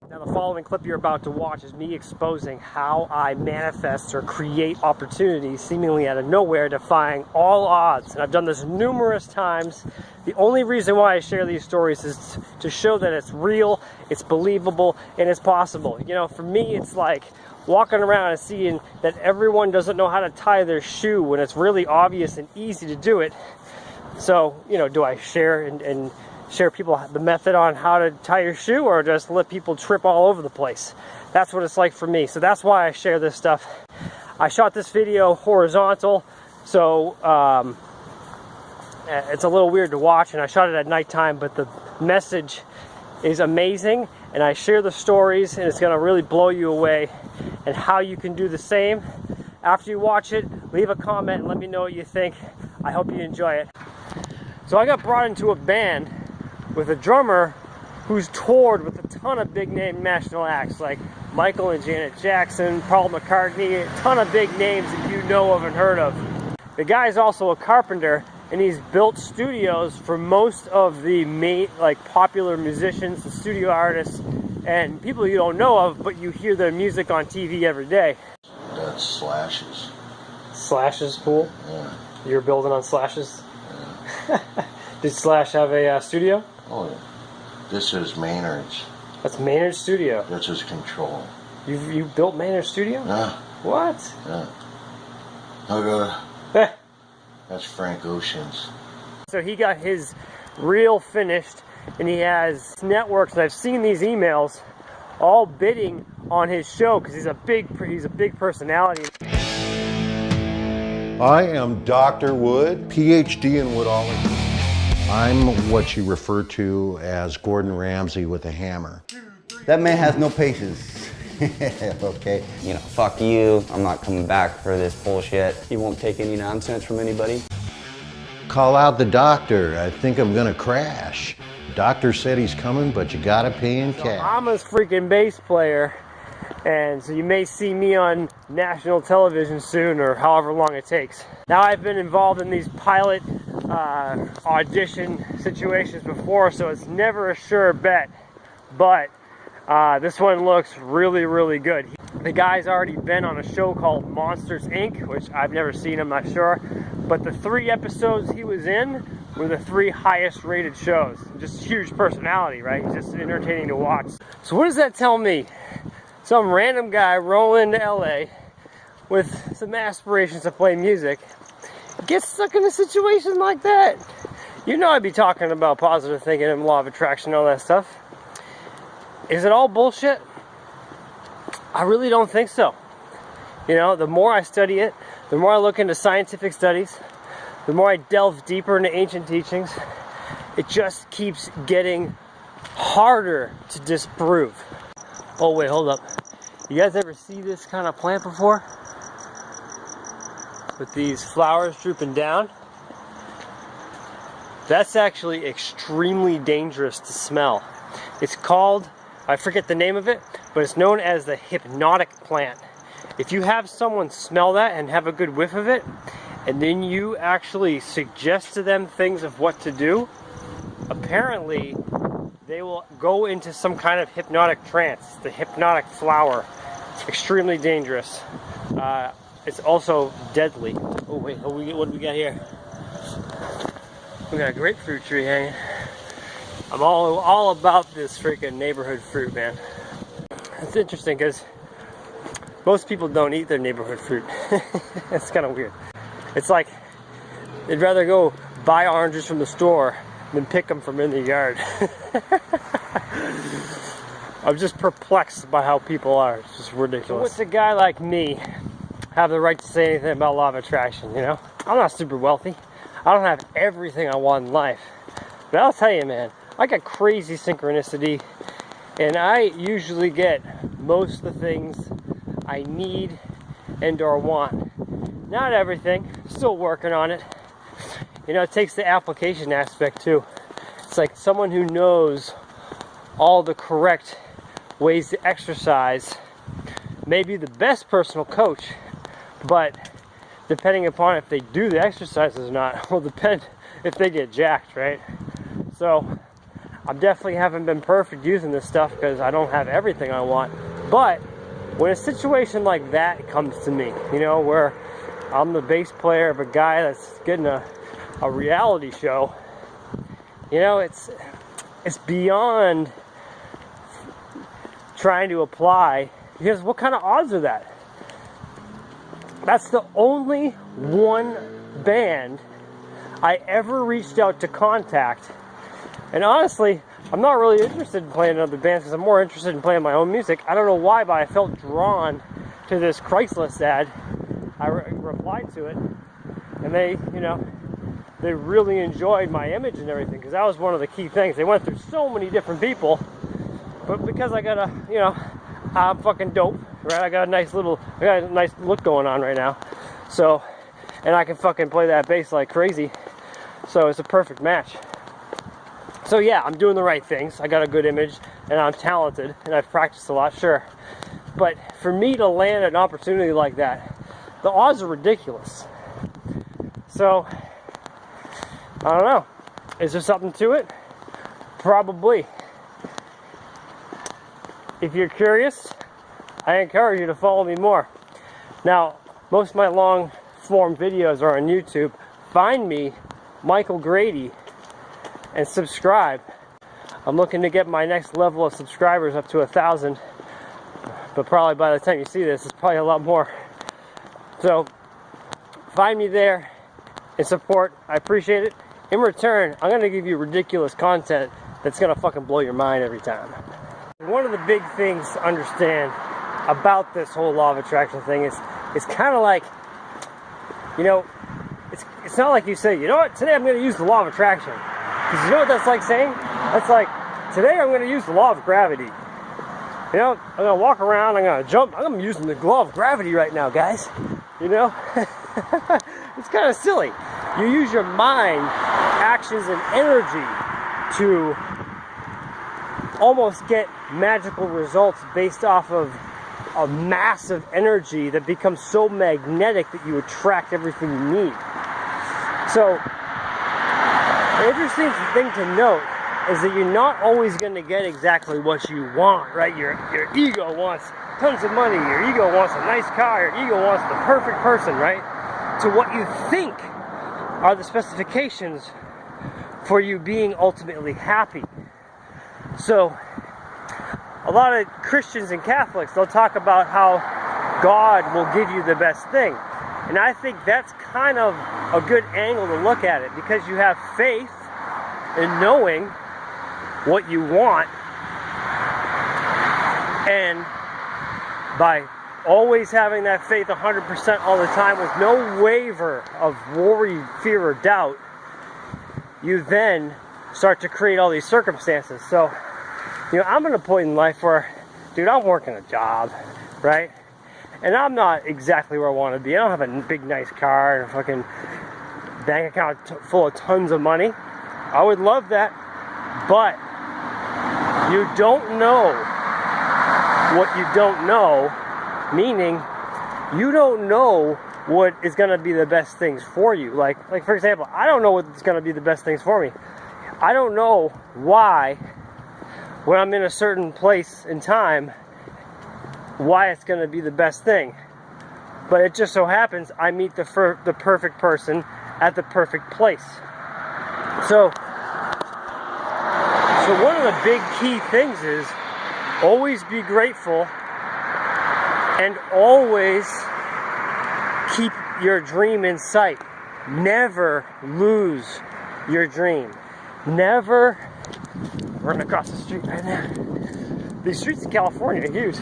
Now the following clip you're about to watch is me exposing how I manifest or create opportunities seemingly out of nowhere, defying all odds. And I've done this numerous times. The only reason why I share these stories is to show that it's real, it's believable, and it's possible. You know, for me, it's like walking around and seeing that everyone doesn't know how to tie their shoe when it's really obvious and easy to do it. So, you know, do I share and share people the method on how to tie your shoe, or just let people trip all over the place? That's what it's like for me. So that's why I share this stuff. I shot this video horizontal, so it's a little weird to watch, and I shot it at nighttime, but the message is amazing, and I share the stories, and it's going to really blow you away, and how you can do the same. After you watch it, leave a comment and let me know what you think. I hope you enjoy it. So I got brought into a band with a drummer who's toured with a ton of big name national acts like Michael and Janet Jackson, Paul McCartney, a ton of big names that you know of and heard of. The guy's also a carpenter, and he's built studios for most of the main, like, popular musicians, the studio artists, and people you don't know of, but you hear their music on TV every day. That's Slash's. Slash's pool? Yeah. You're building on Slash's? Yeah. Did Slash have a studio? Oh, yeah. This is Maynard's. That's Maynard's studio. This is Control. You built Maynard's studio? Yeah. What? Yeah. That's Frank Ocean's. So he got his reel finished, and he has networks, and I've seen these emails all bidding on his show because he's a big personality. I am Dr. Wood, PhD in woodology. I'm what you refer to as Gordon Ramsay with a hammer. That man has no patience. Okay. You know, fuck you, I'm not coming back for this bullshit. He won't take any nonsense from anybody. Call out the doctor. I think I'm gonna crash. Doctor said he's coming, but you gotta pay in cash. I'm a freaking bass player, and so you may see me on national television soon, or however long it takes. Now, I've been involved in these pilot audition situations before, so it's never a sure bet, but this one looks really, really good. The guy's already been on a show called Monsters Inc., which I've never seen, I'm not sure, but the 3 episodes he was in were the 3 highest rated shows. Just huge personality, right? He's just entertaining to watch. So what does that tell me? Some random guy rolling into LA with some aspirations to play music gets stuck in a situation like that. You know, I'd be talking about positive thinking and law of attraction and all that stuff. Is it all bullshit? I really don't think so. You know, the more I study it, the more I look into scientific studies, the more I delve deeper into ancient teachings, it just keeps getting harder to disprove. Oh wait, hold up. You guys ever see this kind of plant before? With these flowers drooping down? That's actually extremely dangerous to smell. It's called, I forget the name of it, but it's known as the hypnotic plant. If you have someone smell that and have a good whiff of it, and then you actually suggest to them things of what to do, apparently they will go into some kind of hypnotic trance. The hypnotic flower. Extremely dangerous. It's also deadly. Oh wait, what do we got here? We got a grapefruit tree hanging. I'm all about this freaking neighborhood fruit, man. It's interesting because most people don't eat their neighborhood fruit. It's kind of weird. It's like they'd rather go buy oranges from the store than pick them from in the yard. I'm just perplexed by how people are. It's just ridiculous. So what's a guy like me have the right to say anything about law of attraction, you know? I'm not super wealthy. I don't have everything I want in life. But I'll tell you, man, I got crazy synchronicity, and I usually get most of the things I need and or want. Not everything, still working on it. You know, it takes the application aspect too. It's like someone who knows all the correct ways to exercise may be the best personal coach, but depending upon if they do the exercises or not will depend if they get jacked, right? So I definitely haven't been perfect using this stuff because I don't have everything I want. But when a situation like that comes to me, you know, where I'm the bass player of a guy that's getting a reality show, you know, it's beyond trying to apply, because what kind of odds are that? That's the only one band I ever reached out to contact. And honestly, I'm not really interested in playing in other bands because I'm more interested in playing my own music. I don't know why, but I felt drawn to this Craigslist ad. I replied to it, and they, you know, they really enjoyed my image and everything, because that was one of the key things. They went through so many different people, but because I got I'm fucking dope, right? I got a nice look going on right now. So, and I can fucking play that bass like crazy. So it's a perfect match. So yeah, I'm doing the right things. I got a good image, and I'm talented, and I've practiced a lot, sure. But for me to land an opportunity like that, the odds are ridiculous. So, I don't know. Is there something to it? Probably. If you're curious, I encourage you to follow me more. Now, most of my long form videos are on YouTube. Find me, Michael Grady, and subscribe. I'm looking to get my next level of subscribers up to 1,000, but probably by the time you see this, it's probably a lot more. So, find me there and support. I appreciate it. In return, I'm going to give you ridiculous content that's going to fucking blow your mind every time. One of the big things to understand about this whole law of attraction thing is it's kind of like, you know, it's not like you say, you know what, today I'm going to use the law of attraction. Because you know what that's like saying? That's like, today I'm going to use the law of gravity. You know, I'm going to walk around, I'm going to jump, I'm using the law of gravity right now, guys. You know? It's kind of silly. You use your mind, actions, and energy to almost get magical results based off of a massive energy that becomes so magnetic that you attract everything you need. So, the interesting thing to note is that you're not always going to get exactly what you want, right? Your ego wants tons of money, your ego wants a nice car, your ego wants the perfect person, right? To what you think are the specifications for you being ultimately happy. So, a lot of Christians and Catholics, they'll talk about how God will give you the best thing. And I think that's kind of a good angle to look at it, because you have faith in knowing what you want, and by always having that faith 100% all the time with no waver of worry, fear, or doubt, you then start to create all these circumstances. So, you know, I'm at a point in life where, dude, I'm working a job, right? And I'm not exactly where I want to be. I don't have a big, nice car and a fucking bank account full of tons of money. I would love that, but you don't know what you don't know, meaning you don't know what is going to be the best things for you. Like for example, I don't know what's going to be the best things for me. I don't know why, when I'm in a certain place in time, why it's going to be the best thing. But it just so happens I meet the perfect person at the perfect place. So one of the big key things is always be grateful and always keep your dream in sight. Never lose your dream. Never run across the street right now. These streets in California are huge.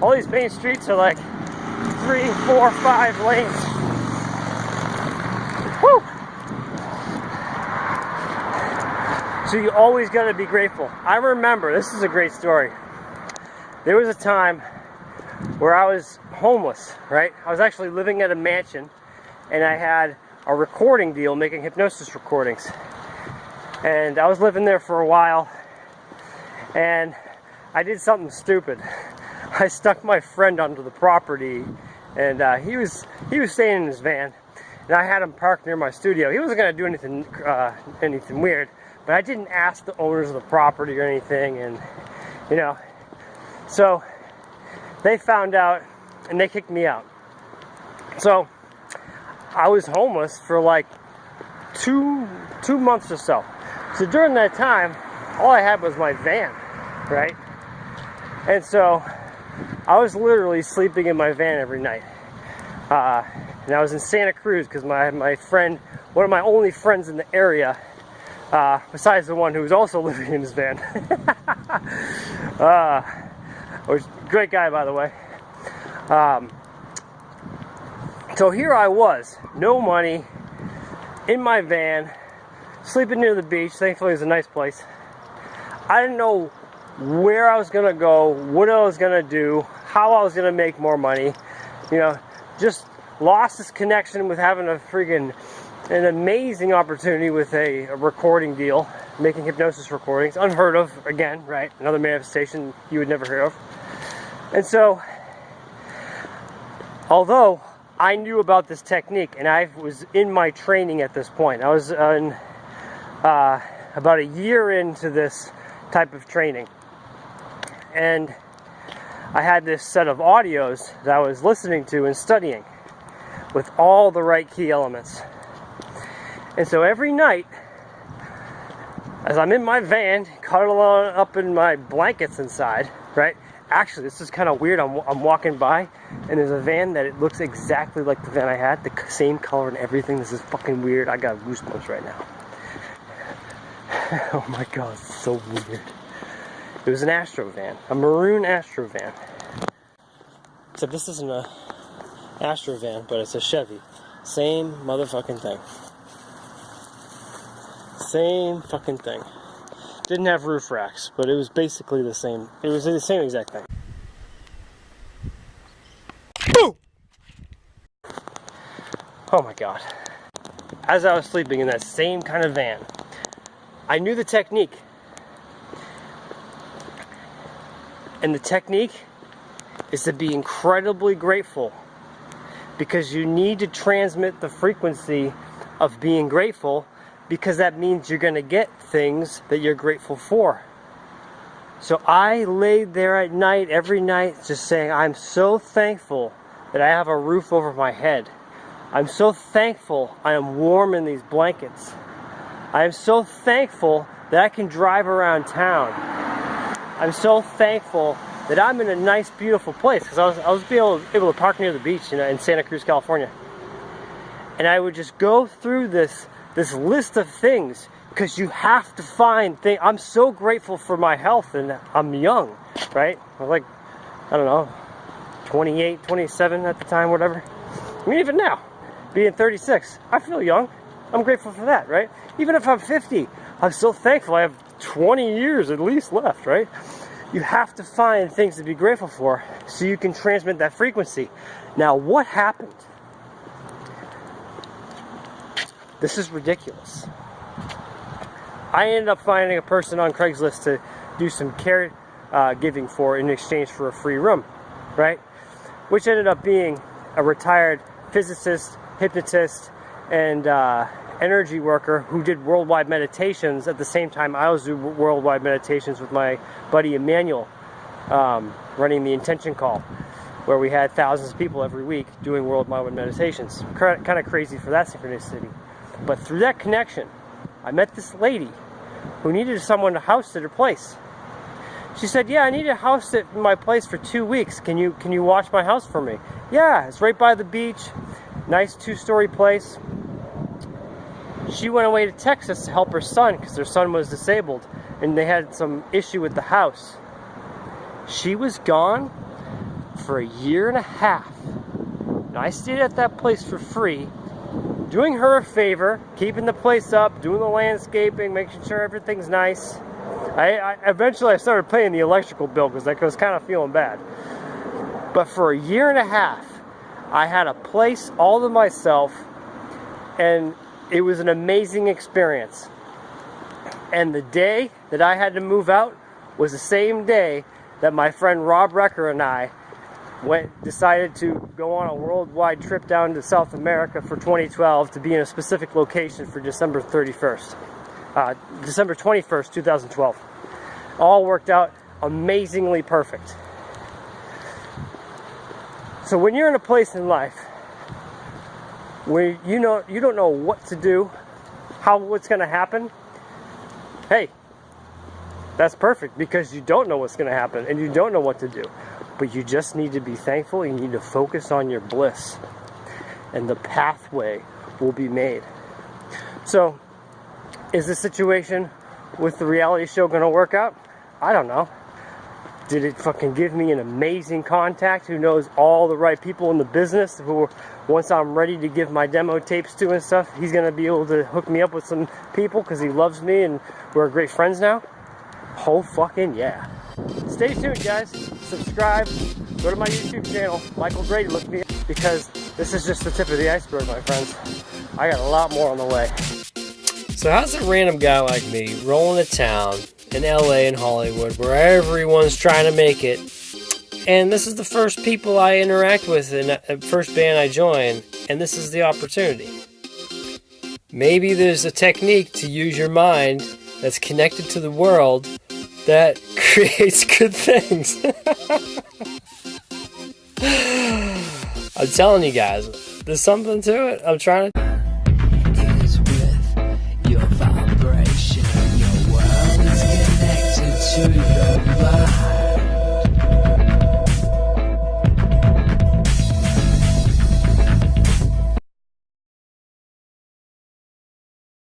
All these main streets are like 3, 4, 5 lanes. Woo! So you always got to be grateful. I remember, this is a great story. There was a time where I was homeless, right? I was actually living at a mansion, and I had a recording deal making hypnosis recordings. And I was living there for a while, and I did something stupid. I stuck my friend onto the property, and he was staying in his van, and I had him parked near my studio. He wasn't gonna do anything weird, but I didn't ask the owners of the property or anything, and you know, so they found out and they kicked me out. So I was homeless for like two months or so. So during that time, all I had was my van, right? And so I was literally sleeping in my van every night. And I was in Santa Cruz because my friend, one of my only friends in the area, besides the one who was also living in his van, was a great guy, by the way. So here I was, no money, in my van, sleeping near the beach. Thankfully it was a nice place. I didn't know where I was gonna go, what I was gonna do, how I was gonna make more money. You know, just lost this connection with having an amazing opportunity with a recording deal, making hypnosis recordings, unheard of, again, right? Another manifestation you would never hear of. And so, although I knew about this technique and I was in my training at this point, I was about a year into this type of training, and I had this set of audios that I was listening to and studying with all the right key elements. And so every night, as I'm in my van, cuddling up in my blankets inside, right? Actually, this is kind of weird. I'm walking by, and there's a van that it looks exactly like the van I had, the same color and everything. This is fucking weird. I got goosebumps right now. Oh my god, it's so weird. It was an Astro van, a maroon Astro van. Except this isn't a Astro van, but it's a Chevy. Same motherfucking thing. Same fucking thing. Didn't have roof racks, but it was basically the same. It was the same exact thing. Boo! Oh my god. As I was sleeping in that same kind of van, I knew the technique. And the technique is to be incredibly grateful, because you need to transmit the frequency of being grateful, because that means you're going to get things that you're grateful for. So I laid there at night, every night, just saying, I'm so thankful that I have a roof over my head. I'm so thankful I am warm in these blankets. I am so thankful that I can drive around town. I'm so thankful that I'm in a nice, beautiful place, because I was able to park near the beach, in Santa Cruz, California. And I would just go through this list of things, because you have to find things. I'm so grateful for my health, and I'm young, right? I was like, I don't know, 28, 27 at the time, whatever. I mean, even now, being 36, I feel young. I'm grateful for that, right? Even if I'm 50, I'm so thankful I have 20 years at least left, right? You have to find things to be grateful for so you can transmit that frequency. Now, what happened? This is ridiculous. I ended up finding a person on Craigslist to do some care giving for in exchange for a free room, right? Which ended up being a retired physicist, hypnotist, and energy worker who did worldwide meditations at the same time I was doing worldwide meditations with my buddy Emmanuel, running the intention call, where we had thousands of people every week doing worldwide meditations. Kind of crazy for that synchronicity. But through that connection, I met this lady who needed someone to house at her place. She said, yeah, I need a house at my place for 2 weeks. Can you watch my house for me? Yeah, it's right by the beach. Nice 2-story place. She went away to Texas to help her son, because their son was disabled and they had some issue with the house. She was gone for 1.5 years. And I stayed at that place for free, doing her a favor, keeping the place up, doing the landscaping, making sure everything's nice. I eventually started paying the electrical bill because I was kind of feeling bad. But for 1.5 years, I had a place all to myself, and it was an amazing experience. And the day that I had to move out was the same day that my friend Rob Recker and I decided to go on a worldwide trip down to South America for 2012 to be in a specific location for December 31st. December 21st, 2012. All worked out amazingly perfect. So when you're in a place in life where you don't know what to do, what's going to happen, hey, that's perfect, because you don't know what's going to happen and you don't know what to do. But you just need to be thankful. You need to focus on your bliss, and the pathway will be made. So, is the situation with the reality show going to work out? I don't know. Did it fucking give me an amazing contact who knows all the right people in the business, who, once I'm ready to give my demo tapes to and stuff, he's going to be able to hook me up with some people because he loves me and we're great friends now? Oh fucking yeah. Stay tuned, guys. Subscribe. Go to my YouTube channel, Michael Grady. Look me up, because this is just the tip of the iceberg, my friends. I got a lot more on the way. So how's a random guy like me rolling to town in LA and Hollywood where everyone's trying to make it, and this is the first people I interact with in the first band I join, and this is the opportunity? Maybe there's a technique to use your mind that's connected to the world that creates good things. I'm telling you guys, there's something to it. I'm trying to